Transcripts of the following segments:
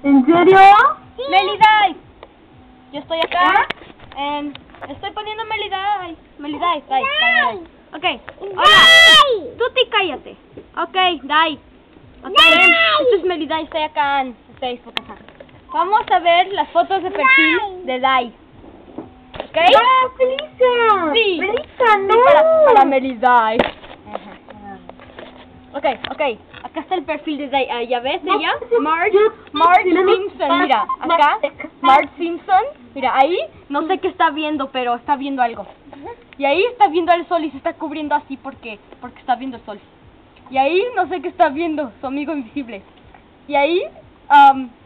¿En serio? Sí. Melidai. Yo estoy acá. Estoy poniendo Melidai. Melidai, Dai. Ok, hola. Tuti, cállate. Ok, Dai. Ok, esto es Melidai, estoy acá en Facebook. Ajá. Vamos a ver las fotos de perfil de Dai. ¿Ok? ¡Ah, Felisa! Sí. ¡Felisa, no! Sí, para Melidai. Ok. Acá está el perfil de Dai. ¿Ya ves ella? Marge Simpson, mira. Acá, Marge Simpson. Mira, ahí no sé qué está viendo, pero está viendo algo. Y ahí está viendo el sol y se está cubriendo así porque está viendo el sol. Y ahí no sé qué está viendo, su amigo invisible. Y ahí,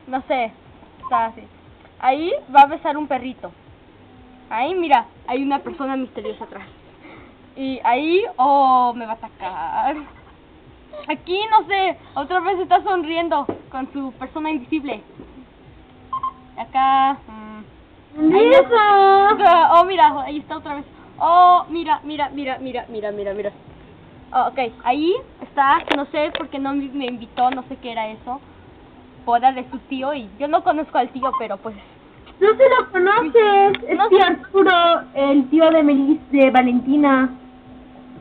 no sé, está así. Ahí va a besar un perrito. Ahí, mira, hay una persona misteriosa atrás. Y ahí, me va a atacar. Aquí, no sé, otra vez está sonriendo con su persona invisible. Acá, ahí no, mira, ahí está otra vez. Mira. Ok, ahí está, no sé por qué no me invitó, no sé qué era eso. Boda de su tío y yo no conozco al tío, pero pues... No se lo conoces, es No tío sé. Arturo, el tío de de Valentina.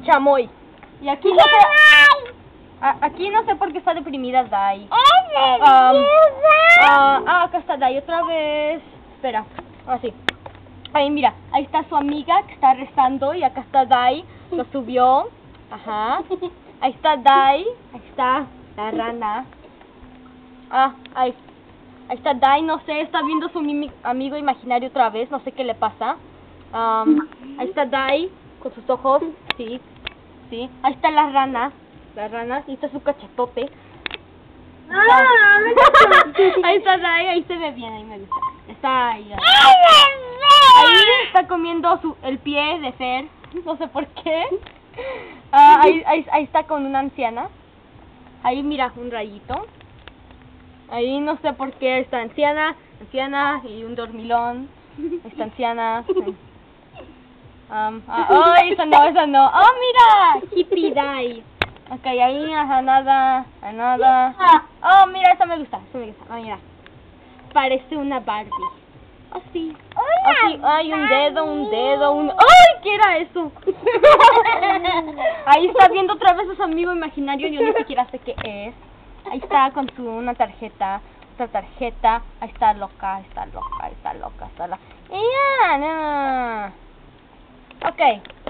Chamoy. Y aquí no sé... Aquí no sé por qué está deprimida Dai. Acá está Dai otra vez. Espera, así. Ahí mira, ahí está su amiga que está rezando y acá está Dai, lo subió. Ajá. Ahí está Dai, ahí está la rana. Ahí está Dai, no sé, está viendo su amigo imaginario otra vez, no sé qué le pasa. Ahí está Dai con sus ojos, sí. Ahí está la rana, y está su cachetote. Ahí está Dai, ahí se ve bien, ahí me gusta. Está ahí. Ahí está comiendo el pie de Fer, no sé por qué. Ahí está con una anciana. Ahí mira, un rayito. Ahí no sé por qué está anciana y un dormilón. Esta anciana. Esa no. Mira, hippie Dai. Ok, ahí, nada. Mira, esa me gusta. Mira. Parece una Barbie. Sí. Hay un dedo, ¡ay! ¿Qué era eso? Ahí está viendo otra vez a su amigo imaginario, yo ni siquiera sé qué es. Ahí está con otra tarjeta. Ahí está loca.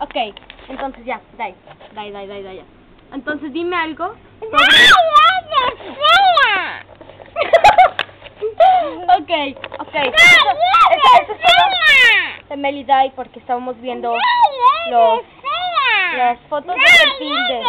Ok. Entonces ya, Dai. Entonces dime algo sobre... Ok. De Melidai porque estábamos viendo las fotos de perfil de...